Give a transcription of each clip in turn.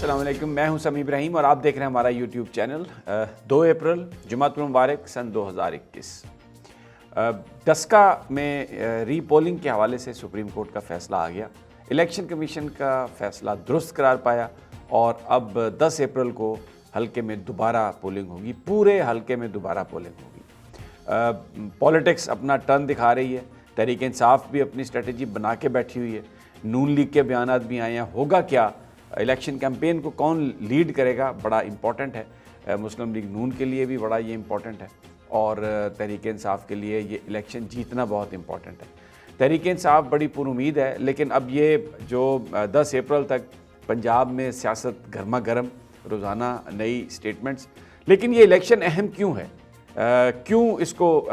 السلام علیکم، میں ہوں سمیع ابراہیم اور آپ دیکھ رہے ہیں ہمارا یوٹیوب چینل 2 اپریل جمعۃ المبارک سن 2021۔ ڈسکا میں ری پولنگ کے حوالے سے سپریم کورٹ کا فیصلہ آ گیا۔ الیکشن کمیشن کا فیصلہ درست قرار پایا اور اب 10 اپریل کو حلقے میں دوبارہ پولنگ ہوگی، پورے حلقے میں دوبارہ پولنگ ہوگی۔ پولیٹکس اپنا ٹرن دکھا رہی ہے، تحریک انصاف بھی اپنی اسٹریٹجی بنا کے بیٹھی ہوئی ہے، نون لیگ کے بیانات بھی آئے ہیں۔ ہوگا کیا؟ الیکشن کیمپین کو کون لیڈ کرے گا بڑا امپورٹنٹ ہے، مسلم لیگ نون کے لیے بھی بڑا یہ امپورٹنٹ ہے اور تحریک انصاف کے لیے یہ الیکشن جیتنا بہت امپورٹنٹ ہے۔ تحریک انصاف بڑی پر امید ہے، لیکن اب یہ جو 10 اپریل تک پنجاب میں سیاست گرما گرم، روزانہ نئی سٹیٹمنٹس، لیکن یہ الیکشن اہم کیوں ہے؟ کیوں اس کو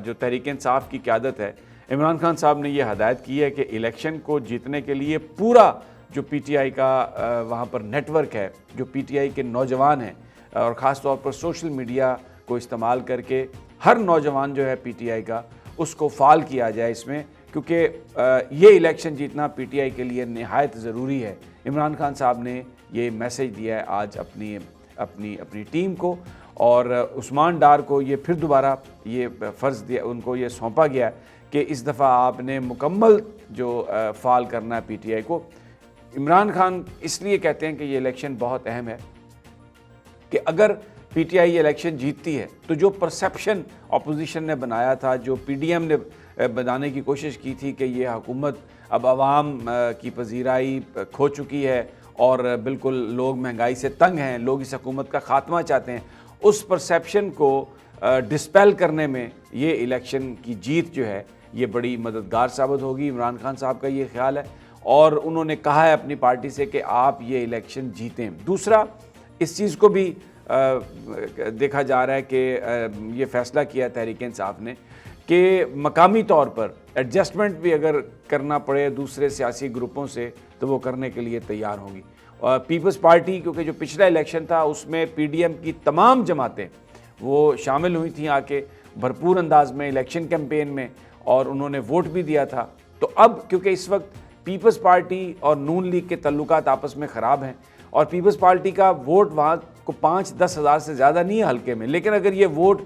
جو تحریک انصاف کی قیادت ہے، عمران خان صاحب نے یہ ہدایت کی ہے کہ الیکشن کو جیتنے کے لیے پورا جو پی ٹی آئی کا وہاں پر نیٹ ورک ہے، جو پی ٹی آئی کے نوجوان ہیں اور خاص طور پر سوشل میڈیا کو استعمال کر کے ہر نوجوان جو ہے پی ٹی آئی کا، اس کو فعال کیا جائے اس میں، کیونکہ یہ الیکشن جیتنا پی ٹی آئی کے لیے نہایت ضروری ہے۔ عمران خان صاحب نے یہ میسیج دیا ہے آج اپنی ٹیم کو، اور عثمان ڈار کو یہ پھر دوبارہ یہ فرض دیا، ان کو یہ سونپا گیا کہ اس دفعہ آپ نے مکمل جو فعال کرنا ہے پی ٹی آئی کو۔ عمران خان اس لیے کہتے ہیں کہ یہ الیکشن بہت اہم ہے کہ اگر پی ٹی آئی یہ الیکشن جیتتی ہے تو جو پرسیپشن اپوزیشن نے بنایا تھا، جو پی ڈی ایم نے بنانے کی کوشش کی تھی کہ یہ حکومت اب عوام کی پذیرائی کھو چکی ہے اور بالکل لوگ مہنگائی سے تنگ ہیں، لوگ اس حکومت کا خاتمہ چاہتے ہیں، اس پرسیپشن کو ڈسپیل کرنے میں یہ الیکشن کی جیت جو ہے یہ بڑی مددگار ثابت ہوگی۔ عمران خان صاحب کا یہ خیال ہے اور انہوں نے کہا ہے اپنی پارٹی سے کہ آپ یہ الیکشن جیتیں۔ دوسرا، اس چیز کو بھی دیکھا جا رہا ہے کہ یہ فیصلہ کیا تحریک انصاف نے کہ مقامی طور پر ایڈجسٹمنٹ بھی اگر کرنا پڑے دوسرے سیاسی گروپوں سے تو وہ کرنے کے لیے تیار ہوگی۔ اور پیپلز پارٹی، کیونکہ جو پچھلا الیکشن تھا اس میں پی ڈی ایم کی تمام جماعتیں وہ شامل ہوئی تھیں آ کے بھرپور انداز میں الیکشن کیمپین میں، اور انہوں نے ووٹ بھی دیا تھا۔ تو اب کیونکہ اس وقت پیپلز پارٹی اور نون لیگ کے تعلقات آپس میں خراب ہیں اور پیپلز پارٹی کا ووٹ وہاں کو 5-10 ہزار سے زیادہ نہیں ہے حلقے میں، لیکن اگر یہ ووٹ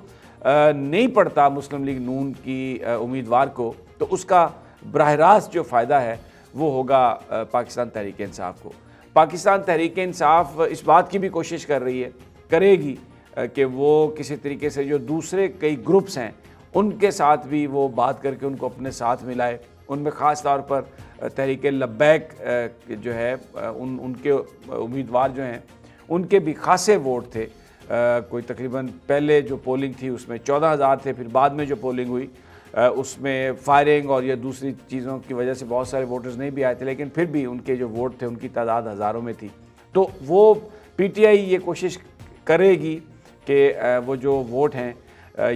نہیں پڑتا مسلم لیگ نون کی امیدوار کو تو اس کا براہ راست جو فائدہ ہے وہ ہوگا پاکستان تحریک انصاف کو۔ پاکستان تحریک انصاف اس بات کی بھی کوشش کرے گی کہ وہ کسی طریقے سے جو دوسرے کئی گروپس ہیں ان کے ساتھ بھی وہ بات کر کے ان کو اپنے ساتھ ملائے۔ ان میں خاص طور پر تحریک لبیک جو ہے، ان کے امیدوار جو ہیں ان کے بھی خاصے ووٹ تھے، کوئی تقریباً پہلے جو پولنگ تھی اس میں 14,000 تھے، پھر بعد میں جو پولنگ ہوئی اس میں فائرنگ اور یا دوسری چیزوں کی وجہ سے بہت سارے ووٹرز نہیں بھی آئے تھے، لیکن پھر بھی ان کے جو ووٹ تھے ان کی تعداد ہزاروں میں تھی۔ تو وہ پی ٹی آئی یہ کوشش کرے گی کہ وہ جو ووٹ ہیں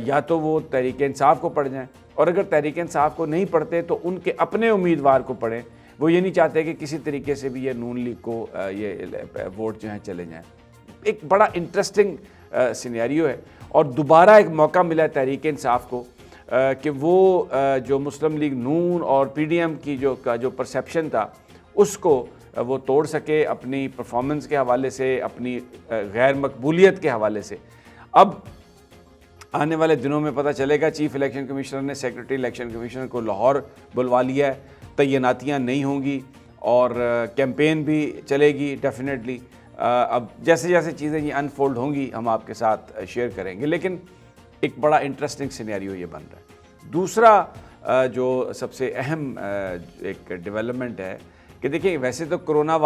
یا تو وہ تحریک انصاف کو پڑ جائیں، اور اگر تحریک انصاف کو نہیں پڑھتے تو ان کے اپنے امیدوار کو پڑھیں۔ وہ یہ نہیں چاہتے کہ کسی طریقے سے بھی یہ نون لیگ کو یہ ووٹ جو ہیں چلے جائیں۔ ایک بڑا انٹرسٹنگ سینیریو ہے اور دوبارہ ایک موقع ملا ہے تحریک انصاف کو کہ وہ جو مسلم لیگ نون اور پی ڈی ایم کی جو پرسیپشن تھا اس کو وہ توڑ سکے اپنی پرفارمنس کے حوالے سے، اپنی غیر مقبولیت کے حوالے سے۔ اب آنے والے دنوں میں پتہ چلے گا، چیف الیکشن کمیشنر نے سیکرٹری الیکشن کمیشنر کو لاہور بلوا لیا ہے، تعیناتیاں نہیں ہوں گی اور کیمپین بھی چلے گی ڈیفینیٹلی۔ اب جیسے جیسے چیزیں یہ انفولڈ ہوں گی ہم آپ کے ساتھ شیئر کریں گے، لیکن ایک بڑا انٹرسٹنگ سینیریو یہ بن رہا ہے۔ دوسرا جو سب سے اہم ایک ڈیولپمنٹ ہے کہ دیکھیں، ویسے تو کرونا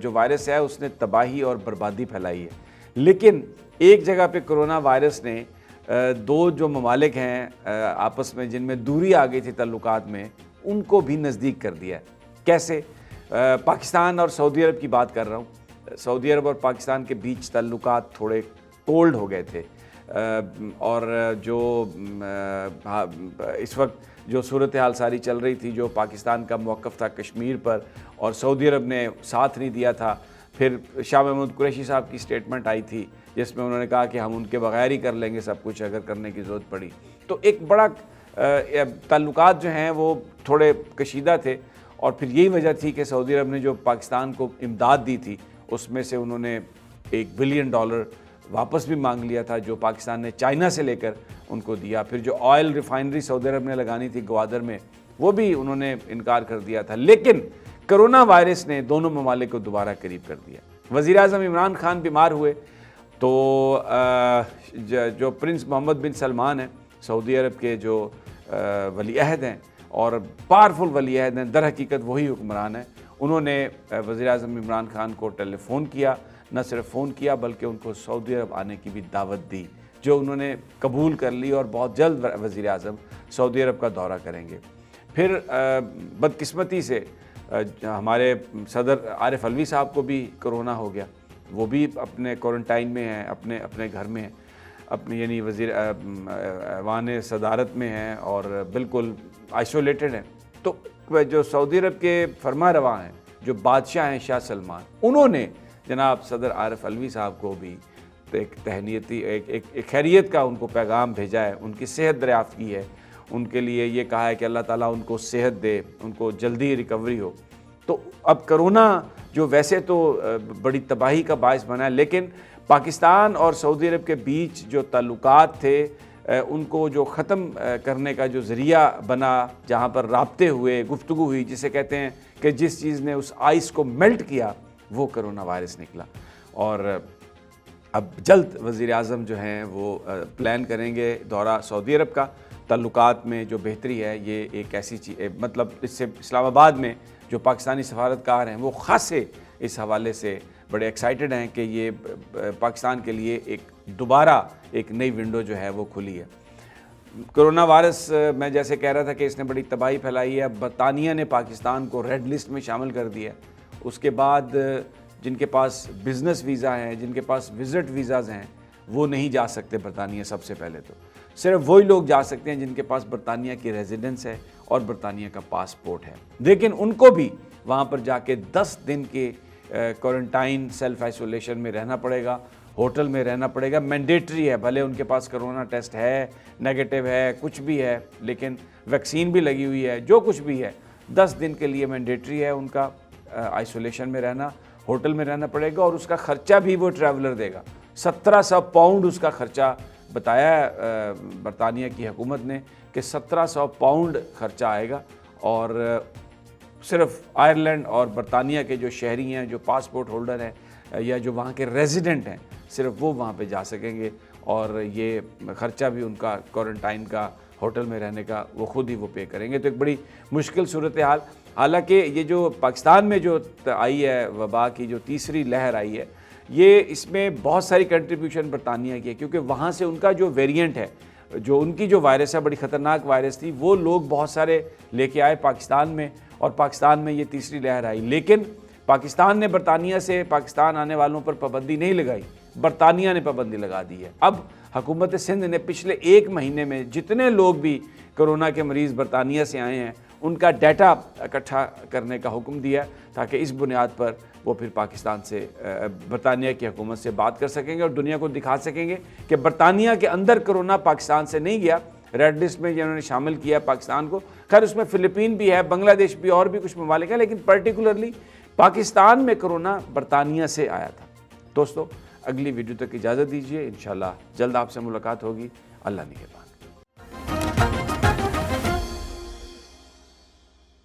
جو وائرس ہے اس نے تباہی اور بربادی پھیلائی ہے، لیکن ایک جگہ پہ کرونا وائرس نے دو جو ممالک ہیں آپس میں جن میں دوری آ گئی تھی تعلقات میں، ان کو بھی نزدیک کر دیا ہے۔ کیسے؟ پاکستان اور سعودی عرب کی بات کر رہا ہوں۔ سعودی عرب اور پاکستان کے بیچ تعلقات تھوڑے کولڈ ہو گئے تھے، اور جو اس وقت جو صورتحال ساری چل رہی تھی، جو پاکستان کا موقف تھا کشمیر پر اور سعودی عرب نے ساتھ نہیں دیا تھا، پھر شاہ محمود قریشی صاحب کی سٹیٹمنٹ آئی تھی جس میں انہوں نے کہا کہ ہم ان کے بغیر ہی کر لیں گے سب کچھ اگر کرنے کی ضرورت پڑی۔ تو ایک بڑا تعلقات جو ہیں وہ تھوڑے کشیدہ تھے، اور پھر یہی وجہ تھی کہ سعودی عرب نے جو پاکستان کو امداد دی تھی اس میں سے انہوں نے $1 بلین واپس بھی مانگ لیا تھا جو پاکستان نے چائنا سے لے کر ان کو دیا. پھر جو آئل ریفائنری سعودی عرب نے لگانی تھی گوادر میں وہ بھی انہوں نے انکار کر دیا تھا. لیکن کرونا وائرس نے دونوں ممالک کو دوبارہ قریب کر دیا. وزیر اعظم عمران خان بیمار ہوئے تو جو پرنس محمد بن سلمان ہیں سعودی عرب کے جو ولی عہد ہیں اور پاورفل ولی عہد ہیں، در حقیقت وہی حکمران ہیں، انہوں نے وزیر اعظم عمران خان کو ٹیلی فون کیا. نہ صرف فون کیا بلکہ ان کو سعودی عرب آنے کی بھی دعوت دی جو انہوں نے قبول کر لی اور بہت جلد وزیر اعظم سعودی عرب کا دورہ کریں گے. پھر بدقسمتی سے ہمارے صدر عارف علوی صاحب کو بھی کرونا ہو گیا. وہ بھی اپنے کوارنٹائن میں ہیں، اپنے گھر میں ہیں، اپنی یعنی وزیر ایوان صدارت میں ہیں اور بالکل آئسولیٹڈ ہیں. تو جو سعودی عرب کے فرما رواں ہیں، جو بادشاہ ہیں شاہ سلمان، انہوں نے جناب صدر عارف علوی صاحب کو بھی ایک تہنیتی ایک خیریت کا ان کو پیغام بھیجا ہے، ان کی صحت دریافت کی ہے، ان کے لیے یہ کہا ہے کہ اللہ تعالیٰ ان کو صحت دے، ان کو جلدی ریکوری ہو. تو اب کرونا جو ویسے تو بڑی تباہی کا باعث بنا ہے، لیکن پاکستان اور سعودی عرب کے بیچ جو تعلقات تھے ان کو جو ختم کرنے کا جو ذریعہ بنا، جہاں پر رابطے ہوئے، گفتگو ہوئی، جسے کہتے ہیں کہ جس چیز نے اس آئس کو میلٹ کیا وہ کرونا وائرس نکلا. اور اب جلد وزیر اعظم جو ہیں وہ پلان کریں گے دورہ سعودی عرب کا. تعلقات میں جو بہتری ہے یہ ایک ایسی چیز، مطلب اس سے اسلام آباد میں جو پاکستانی سفارتکار ہیں وہ خاصے اس حوالے سے بڑے ایکسائٹڈ ہیں کہ یہ پاکستان کے لیے دوبارہ ایک نئی ونڈو جو ہے وہ کھلی ہے. کرونا وائرس میں جیسے کہہ رہا تھا کہ اس نے بڑی تباہی پھیلائی ہے. برطانیہ نے پاکستان کو ریڈ لسٹ میں شامل کر دیا. اس کے بعد جن کے پاس بزنس ویزا ہیں، جن کے پاس وزٹ ویزاز ہیں، وہ نہیں جا سکتے برطانیہ. سب سے پہلے تو صرف وہی لوگ جا سکتے ہیں جن کے پاس برطانیہ کی ریزیڈنس ہے اور برطانیہ کا پاسپورٹ ہے. لیکن ان کو بھی وہاں پر جا کے 10 دن کے کوارنٹائن سیلف آئسولیشن میں رہنا پڑے گا، ہوٹل میں رہنا پڑے گا. مینڈیٹری ہے، بھلے ان کے پاس کرونا ٹیسٹ ہے، نیگیٹو ہے، کچھ بھی ہے، لیکن ویکسین بھی لگی ہوئی ہے، جو کچھ بھی ہے 10 دن کے لیے مینڈیٹری ہے ان کا آئسولیشن میں رہنا، ہوٹل میں رہنا پڑے گا. اور اس کا خرچہ بھی وہ ٹریولر دے گا. 1700 پاؤنڈ اس کا خرچہ بتایا ہے برطانیہ کی حکومت نے کہ 1700 پاؤنڈ خرچہ آئے گا. اور صرف آئرلینڈ اور برطانیہ کے جو شہری ہیں، جو پاسپورٹ ہولڈر ہیں یا جو وہاں کے ریزیڈنٹ ہیں، صرف وہ وہاں پہ جا سکیں گے. اور یہ خرچہ بھی ان کا کوارنٹائن کا، ہوٹل میں رہنے کا، وہ خود ہی وہ پے کریں گے. تو ایک بڑی مشکل صورتحال. حالانکہ یہ جو پاکستان میں جو آئی ہے وبا کی جو تیسری لہر آئی ہے، یہ اس میں بہت ساری کنٹریبیوشن برطانیہ کی ہے، کیونکہ وہاں سے ان کا جو ویریئنٹ ہے، جو ان کی جو وائرس ہے، بڑی خطرناک وائرس تھی، وہ لوگ بہت سارے لے کے آئے پاکستان میں اور پاکستان میں یہ تیسری لہر آئی. لیکن پاکستان نے برطانیہ سے پاکستان آنے والوں پر پابندی نہیں لگائی، برطانیہ نے پابندی لگا دی ہے. اب حکومت سندھ نے پچھلے 1 مہینے میں جتنے لوگ بھی کرونا کے مریض برطانیہ سے آئے ہیں ان کا ڈیٹا اکٹھا کرنے کا حکم دیا تاکہ اس بنیاد پر وہ پھر پاکستان سے، برطانیہ کی حکومت سے بات کر سکیں گے اور دنیا کو دکھا سکیں گے کہ برطانیہ کے اندر کرونا پاکستان سے نہیں گیا. ریڈ لسٹ میں جنہوں نے شامل کیا پاکستان کو، خیر اس میں فلپین بھی ہے، بنگلہ دیش بھی، اور بھی کچھ ممالک ہیں، لیکن پرٹیکولرلی پاکستان میں کرونا برطانیہ سے آیا تھا. دوستو اگلی ویڈیو تک اجازت دیجیے، انشاءاللہ جلد آپ سے ملاقات ہوگی. اللہ نگہبان.